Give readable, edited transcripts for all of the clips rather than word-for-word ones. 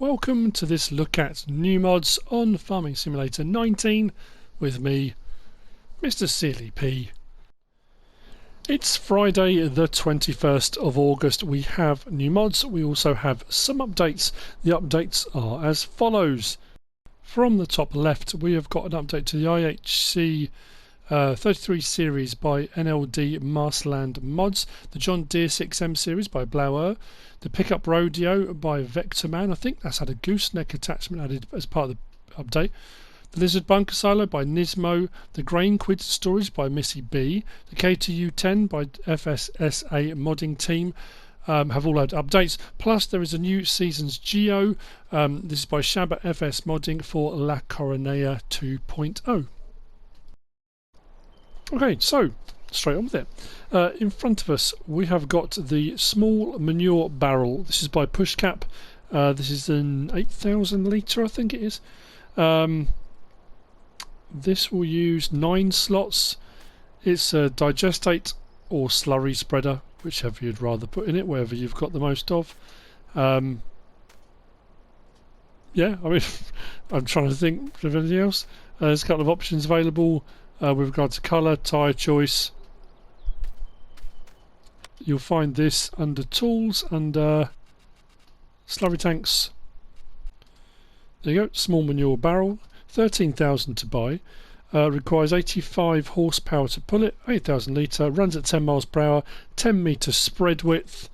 welcome to this look at new mods on Farming Simulator 19 with me, MrSealyp. It's Friday the 21st of August. We have new mods, we also have some updates. The updates are as follows. From the top left we have got an update to the IH 33 series by NLD Marshland Mods, the John Deere 6M series by Blower, the Pickup Rodeo by Vectorman, I think that's had a gooseneck attachment added as part of the update, the Lizard Bunker Silo by Nismo, the Grain Quid Stories by MrSealyp, the KTU10 by FSSA modding team have all had updates, plus there is a new Seasons Geo, this is by ShabaFS modding for La Coronella 2.0. Okay, so straight on with it. In front of us we have got the small manure barrel. This is by Puszkap. This is an 8,000 litre, I think it is. This will use 9 slots. It's a digestate or slurry spreader, whichever you'd rather put in it, wherever you've got the most of. Yeah, I mean, I'm trying to think of anything else. There's a couple of options available. With regard to colour, tyre choice, you'll find this under tools and slurry tanks. There you go, small manure barrel, 13,000 to buy, requires 85 horsepower to pull it, 8,000 litre, runs at 10 miles per hour, 10 metre spread width,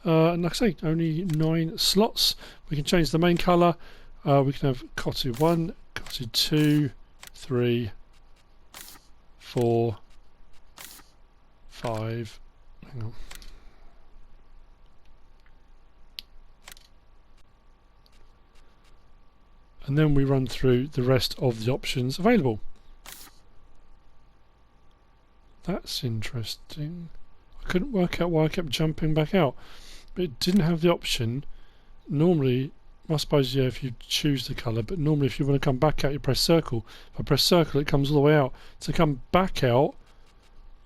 and like I say, only 9 slots. We can change the main colour. We can have cottage 1, cottage 2, 3, 4, 5, hang on. And then we run through the rest of the options available. That's interesting. I couldn't work out why I kept jumping back out, but it didn't have the option. Normally, I suppose, yeah, if you choose the colour, but normally if you want to come back out you press circle. If I press circle it comes all the way out. To come back out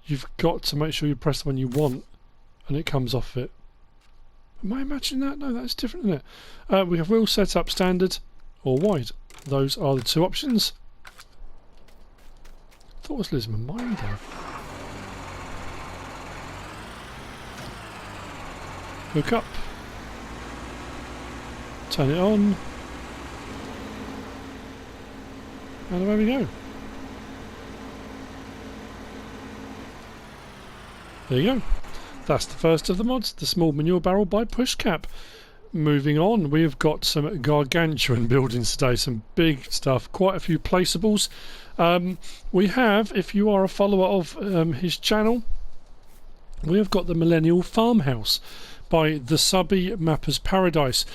you've got to make sure you press the one you want and it comes off it. Am I imagining that? No, that's different, isn't it? We have wheel setup standard or wide. Those are the two options. I thought I was losing my mind there. Hook up. Turn it on, and away we go. There you go. That's the first of the mods, the small manure barrel by Puszkap. Moving on, we've got some gargantuan buildings today, some big stuff, quite a few placeables. We have, if you are a follower of his channel, we have got the Millennial Farmhouse by the SuBBie Mapper's Paradise.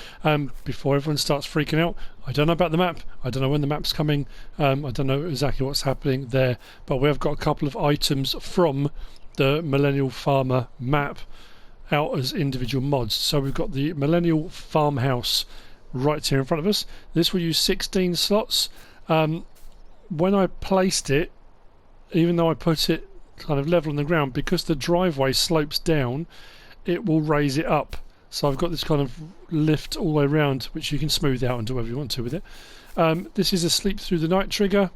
Before everyone starts freaking out, I don't know about the map, I don't know when the map's coming, I don't know exactly what's happening there, but we have got a couple of items from the Millennial Farmer map out as individual mods. So we've got the Millennial Farmhouse right here in front of us. This will use 16 slots. When I placed it, even though I put it kind of level on the ground, because the driveway slopes down, it will raise it up. So I've got this kind of lift all the way around, which you can smooth out and do whatever you want to with it. This is a sleep through the night trigger.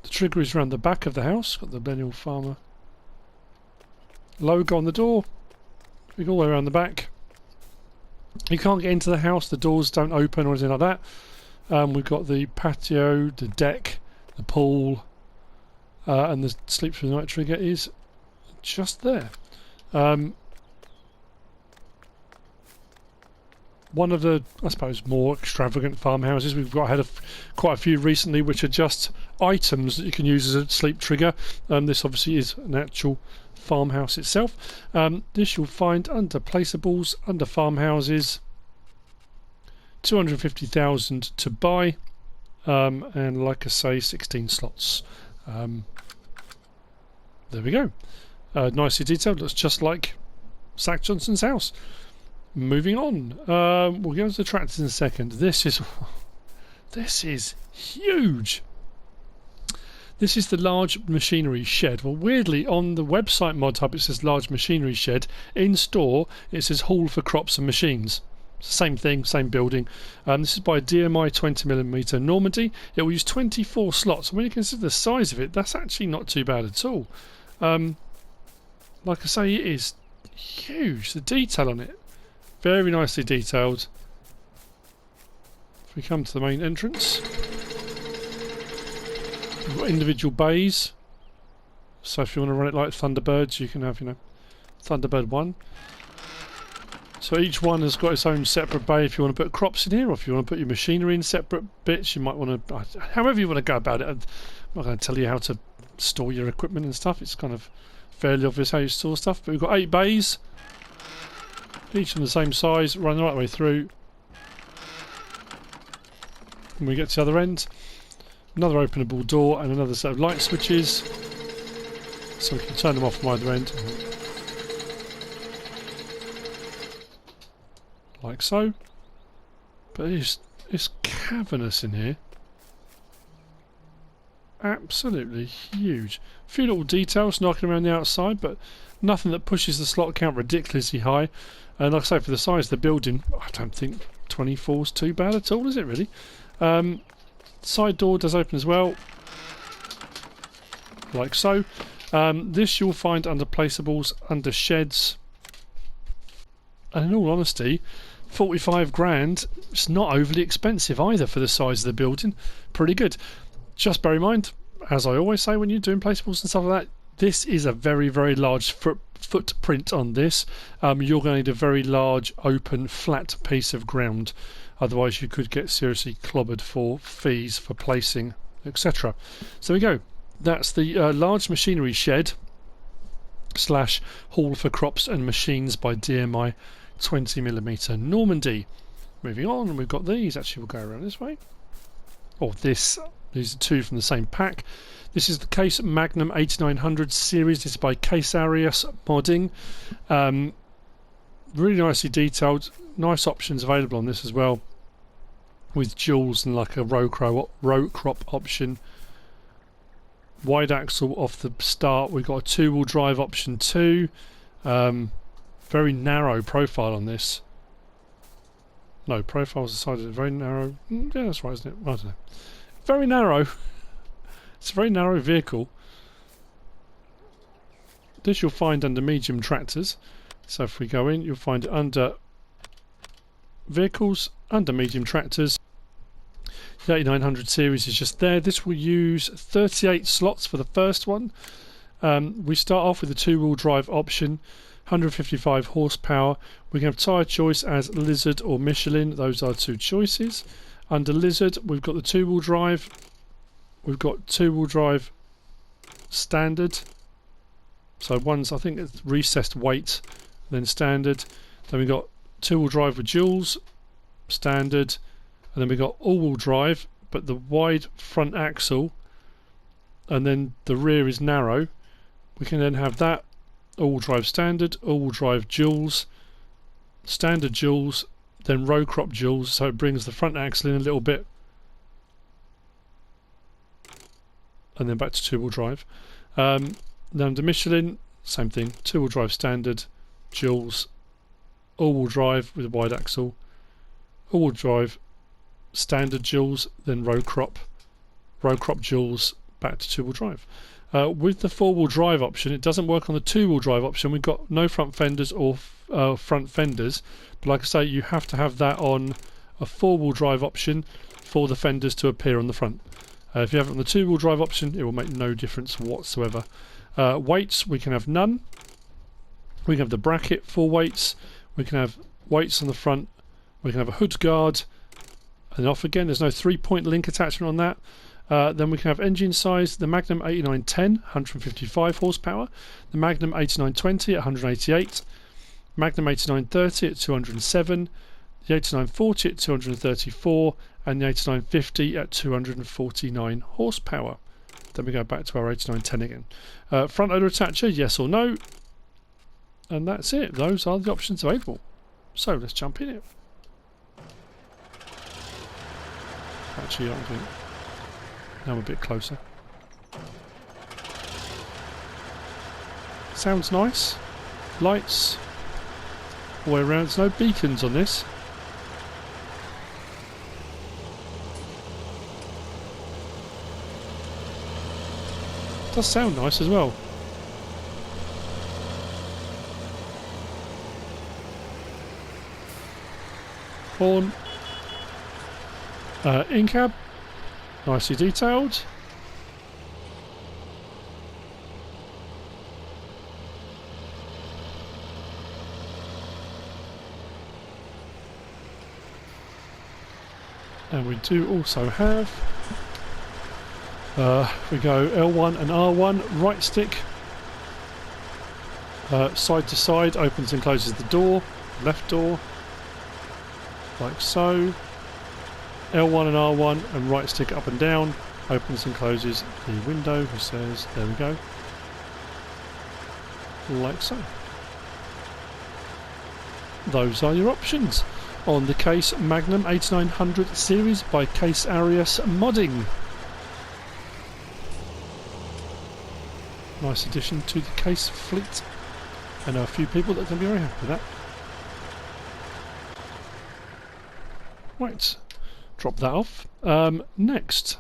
The trigger is around the back of the house. Got the Millennial Farmer logo on the door. We go all the way around the back. You can't get into the house, the doors don't open or anything like that. We've got the patio, the deck, the pool, and the sleep through the night trigger is just there. One of the, I suppose, more extravagant farmhouses we've got had quite a few recently, which are just items that you can use as a sleep trigger. This obviously is an actual farmhouse itself. This you'll find under Placeables, under Farmhouses, 250,000 to buy, and like I say, 16 slots. There we go. Nicely detailed, looks just like Zach Johnson's house. Moving on, we'll go into the tractors in a second. This is huge. This is the large machinery shed. Well, weirdly, on the website Modhub it says large machinery shed. In store, it says hall for crops and machines. Same thing, same building. This is by DMI 20mm Normandy. It will use 24 slots. When you consider the size of it, that's actually not too bad at all. Like I say, it is huge. The detail on it, very nicely detailed. If we come to the main entrance, we've got individual bays. So if you want to run it like Thunderbirds, you can have, you know, Thunderbird 1. So each one has got its own separate bay if you want to put crops in here, or if you want to put your machinery in separate bits. You might want to, however you want to go about it. I'm not going to tell you how to store your equipment and stuff. It's kind of fairly obvious how you store stuff. But we've got 8 bays, each of the same size, running the right way through. When we get to the other end, another openable door and another set of light switches, so we can turn them off from either end. Like so. But it's cavernous in here. Absolutely huge. A few little details knocking around the outside, but nothing that pushes the slot count ridiculously high. And like I say, for the size of the building, I don't think 24 is too bad at all, is it really? Side door does open as well. Like so. This you'll find under Placeables, under Sheds. And in all honesty, 45 grand, it's not overly expensive either for the size of the building. Pretty good. Just bear in mind, as I always say when you're doing Placeables and stuff like that, this is a very, very large footprint on this. You're going to need a very large, open, flat piece of ground. Otherwise you could get seriously clobbered for fees for placing, etc. So there we go. That's the large machinery shed / hall for crops and machines by DMI 20mm Normandy. Moving on, we've got these. Actually, we'll go around this way. Or this. These are 2 from the same pack. This is the Case Magnum 8900 series. This is by Casearias modding. Really nicely detailed. Nice options available on this as well, with jewels and like a row crop option. Wide axle off the start. We've got a 2-wheel drive option too. Very narrow profile on this. No, profile's decided very narrow. Yeah, that's right, isn't it? I don't know. Very narrow. It's a very narrow vehicle. This you'll find under medium tractors. So if we go in, you'll find it under vehicles, under medium tractors. The 8900 series is just there. This will use 38 slots for the first one. We start off with a 2-wheel drive option, 155 horsepower. We can have tyre choice as Lizard or Michelin. Those are 2 choices. Under Lizard, we've got the 2-wheel drive. We've got 2-wheel drive standard. So one's, I think it's recessed weight, then standard. Then we've got 2-wheel drive with duals, standard. And then we've got all-wheel drive, but the wide front axle, and then the rear is narrow. We can then have that all-wheel drive standard, all-wheel drive duals, standard duals, then row crop duals, so it brings the front axle in a little bit, and then back to 2-wheel drive. Then under Michelin, same thing, 2-wheel drive standard, duals, all-wheel drive with a wide axle, all-wheel drive standard duals, then row crop duals, back to 2-wheel drive. With the 4-wheel drive option, it doesn't work on the 2-wheel drive option. We've got no front fenders or front fenders, but like I say, you have to have that on a 4-wheel drive option for the fenders to appear on the front. If you have it on the 2-wheel drive option, it will make no difference whatsoever. Weights, we can have none. We can have the bracket for weights. We can have weights on the front. We can have a hood guard, and off again. There's no 3-point link attachment on that. Then we can have engine size, the Magnum 8910, 155 horsepower, the Magnum 8920 at 188, Magnum 8930 at 207, the 8940 at 234, and the 8950 at 249 horsepower. Then we go back to our 8910 again. Front loader attacher, yes or no, and that's it. Those are the options available. So let's jump in it. Actually, I think now I'm a bit closer. Sounds nice. Lights all the way around. There's no beacons on this. Does sound nice as well. Horn. In-cab. Nicely detailed. And we do also have, we go L1 and R1, right stick, side to side, opens and closes the door, left door, like so. L1 and R1 and right stick up and down, opens and closes the window, which says, there we go, like so. Those are your options on the Case Magnum 8900 series by Casearias Modding. Nice addition to the Case fleet. I know a few people that can be very happy with that. Right, drop that off. Next,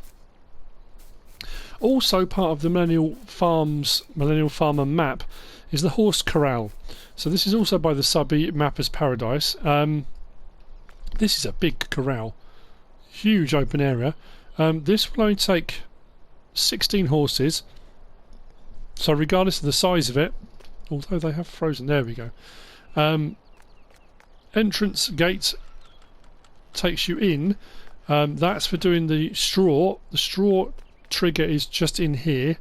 also part of the Millennial Farmer map is the horse corral. So this is also by the SuBBie Mapper's Paradise. This is a big corral, huge open area. This will only take 16 horses, so regardless of the size of it, although they have frozen, there we go. Entrance gate takes you in. That's for doing the straw. The straw trigger is just in here.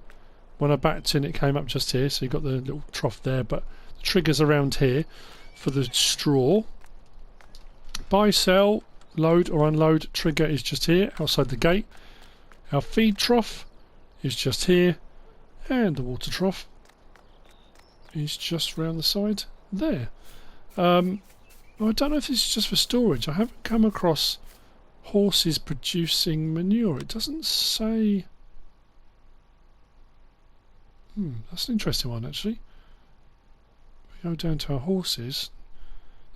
When I backed in, it came up just here, so you've got the little trough there, but the trigger's around here for the straw. Buy, sell, load or unload trigger is just here outside the gate. Our feed trough is just here, and the water trough is just round the side there. I don't know if this is just for storage. I haven't come across horses producing manure. It doesn't say. That's an interesting one actually. We go down to our horses.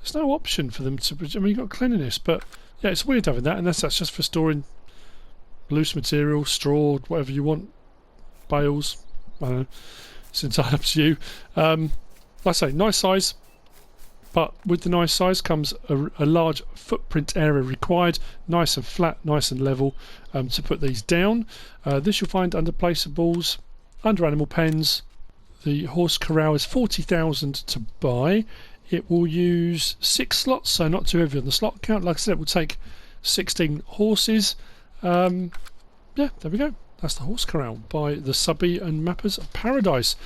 There's no option for them to. I mean, you've got cleanliness, but yeah, it's weird having that unless that's just for storing loose material, straw, whatever you want, bales. I don't know. It's entirely up to you. Like I say, nice size, but with the nice size comes a large footprint area required, nice and flat, nice and level to put these down. This you'll find under Placeables, under Animal Pens. The horse corral is 40,000 to buy. It will use 6 slots, so not too heavy on the slot count. Like I said, it will take 16 horses. Yeah, there we go. That's the horse corral by the SuBBie and Mapper's Paradise.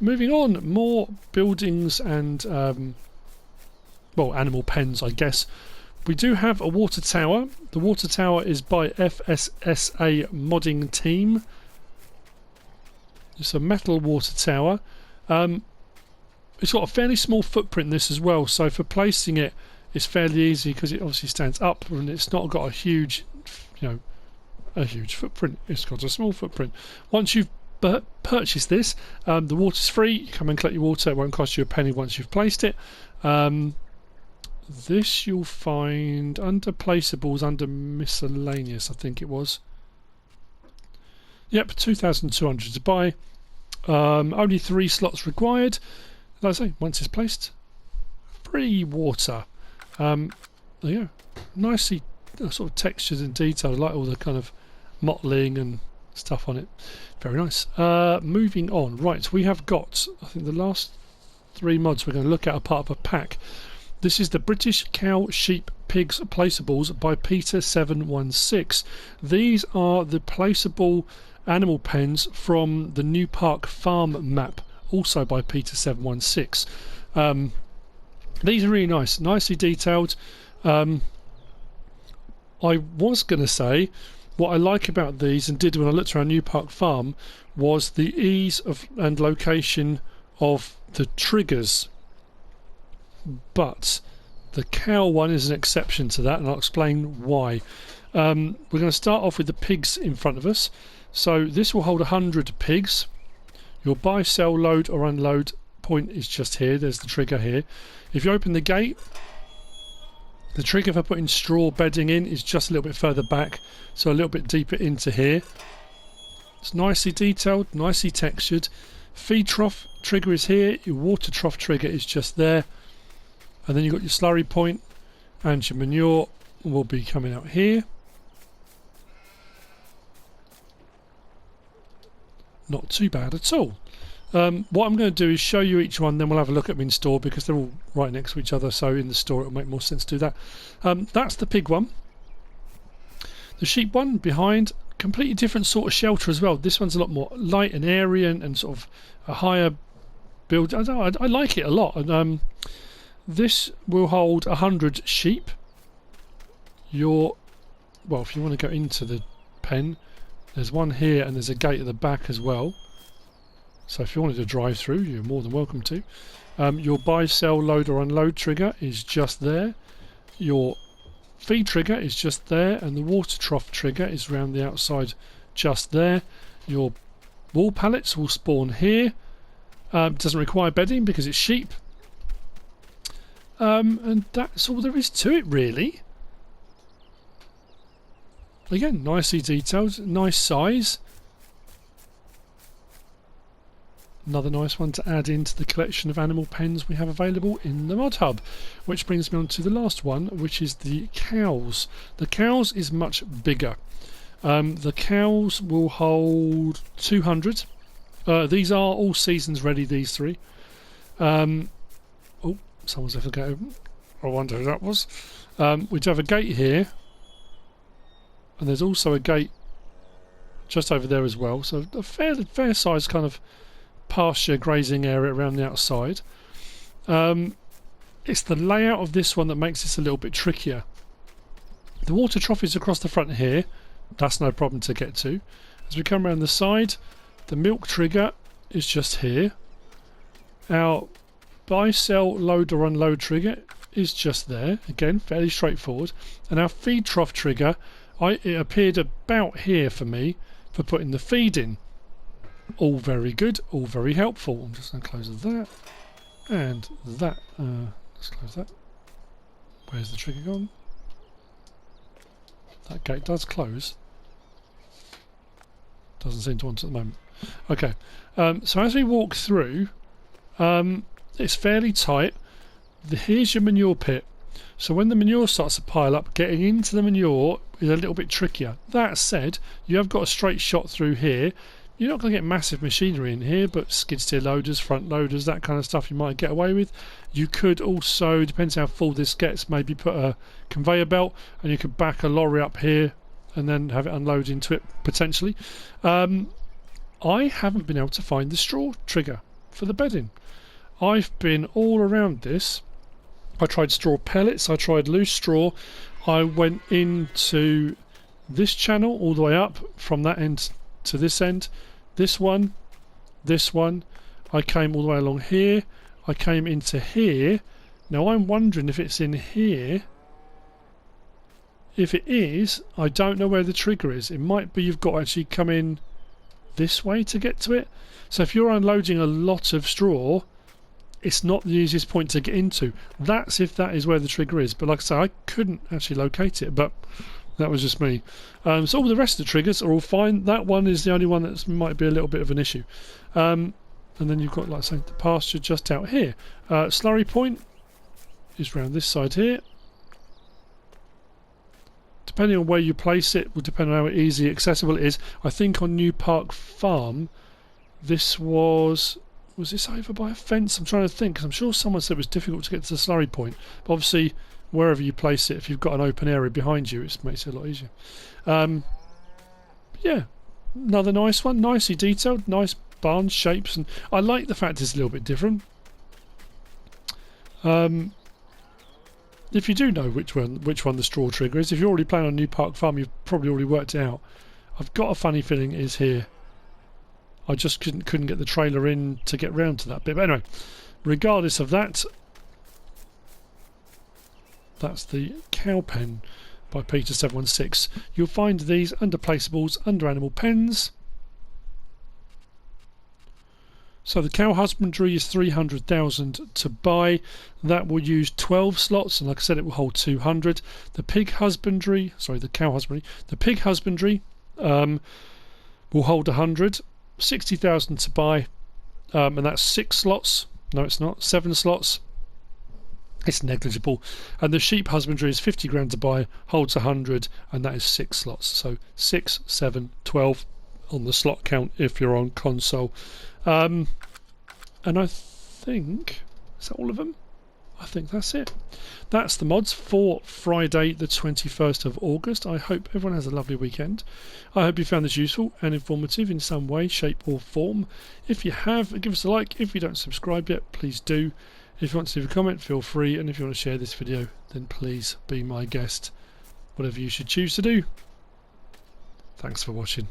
Moving on, more buildings and well, animal pens, I guess. We do have a water tower. The water tower is by FSSA modding team. It's a metal water tower. It's got a fairly small footprint in this as well, so for placing it, it's fairly easy because it obviously stands up and it's not got a huge, a huge footprint. It's got a small footprint. Once you've purchased this, the water's free. You come and collect your water. It won't cost you a penny once you've placed it. This you'll find under Placeables, under Miscellaneous, I think it was. Yep, 2,200 to buy. Only 3 slots required. Like I say, once it's placed, free water. There you go. Nicely sort of textured and detailed. I like all the kind of mottling and stuff on it. Very nice. Moving on. Right, we have got, I think the last 3 mods we're going to look at are part of a pack. This is the British Cow, Sheep, Pigs Placeables by Peter716. These are the placeable animal pens from the New Park Farm map, also by Peter716. These are really nice, nicely detailed. I was going to say what I like about these, and did when I looked around New Park Farm, was the ease of and location of the triggers. But the cow one is an exception to that, and I'll explain why. We're going to start off with the pigs in front of us. So this will hold 100 pigs. Your buy, sell, load or unload point is just here. There's the trigger here. If you open the gate, the trigger for putting straw bedding in is just a little bit further back, so a little bit deeper into here. It's nicely detailed, nicely textured. Feed trough trigger is here, your water trough trigger is just there, and then you've got your slurry point, and your manure will be coming out here. Not too bad at all. What I'm going to do is show you each one, then we'll have a look at them in store because they're all right next to each other, so in the store it'll make more sense to do that. That's the pig one. The sheep one behind, completely different sort of shelter as well. This one's a lot more light and airy and sort of a higher build. I don't know, I like it a lot. And this will hold 100 sheep. Well, if you want to go into the pen, there's one here and there's a gate at the back as well. So if you wanted to drive through, you're more than welcome to. Your buy, sell, load or unload trigger is just there. Your feed trigger is just there, and the water trough trigger is around the outside just there. Your wall pallets will spawn here. Doesn't require bedding because it's sheep. And that's all there is to it really. Again, nicely detailed, nice size. Another nice one to add into the collection of animal pens we have available in the Modhub. Which brings me on to the last one, which is the cows. The cows is much bigger. The cows will hold 200. These are all seasons ready, these three. Oh, someone's left a gate open. I wonder who that was. We do have a gate here. And there's also a gate just over there as well. So a fair size kind of pasture grazing area around the outside. It's the layout of this one that makes this a little bit trickier. The water trough is across the front here. That's no problem to get to. As we come around the side, the milk trigger is just here. Our buy, sell, load or unload trigger is just there. Again, fairly straightforward. And our feed trough trigger, it appeared about here for me for putting the feed in. All very good, all very helpful. I'm just going to close that and that. Let's close that. Where's the trigger gone? That gate does close. Doesn't seem to want to at the moment. Okay, so as we walk through, it's fairly tight. Here's your manure pit. So when the manure starts to pile up, getting into the manure is a little bit trickier. That said, you have got a straight shot through here. You're not going to get massive machinery in here, but skid steer loaders, front loaders, that kind of stuff you might get away with. You could also, depends how full this gets, maybe put a conveyor belt and you could back a lorry up here and then have it unload into it potentially. I haven't been able to find the straw trigger for the bedding. I've been all around this. I tried straw pellets, I tried loose straw. I went into this channel all the way up from that end to this end. This one. I came all the way along here. I came into here. Now I'm wondering if it's in here. If it is, I don't know where the trigger is. It might be you've got to actually come in this way to get to it. So if you're unloading a lot of straw, it's not the easiest point to get into. That's if that is where the trigger is. But like I say, I couldn't actually locate it, but that was just me. So all the rest of the triggers are all fine. That one is the only one that might be a little bit of an issue. And then you've got, like I say, the pasture just out here. Slurry point is around this side here. Depending on where you place it will depend on how easy accessible it is. I think on New Park Farm, this was this over by a fence? I'm trying to think, because I'm sure someone said it was difficult to get to the slurry point. But obviously, wherever you place it, if you've got an open area behind you, it makes it a lot easier. Yeah, another nice one, nicely detailed, nice barn shapes, and I like the fact it's a little bit different. If you do know which one the straw trigger is, if you're already playing on New Park Farm, you've probably already worked it out. I've got a funny feeling it is here. I just couldn't get the trailer in to get round to that bit. But anyway, regardless of that, that's the cow pen by Peter716. You'll find these under Placeables, under Animal Pens. So the cow husbandry is 300,000 to buy. That will use 12 slots, and like I said, it will hold 200. The pig husbandry, sorry, the cow husbandry. The pig husbandry will hold 100, 60,000 to buy, and that's 6 slots. No, it's not. 7 slots. It's negligible. And the sheep husbandry is 50 grand to buy, holds 100, and that is 6 slots. So 6, 7, 12 on the slot count if you're on console. And I think, is that all of them? I think that's it. That's the mods for Friday the 21st of August. I hope everyone has a lovely weekend. I hope you found this useful and informative in some way, shape or form. If you have, give us a like. If you don't subscribe yet, please do. If you want to leave a comment, feel free. And if you want to share this video, then please be my guest. Whatever you should choose to do. Thanks for watching.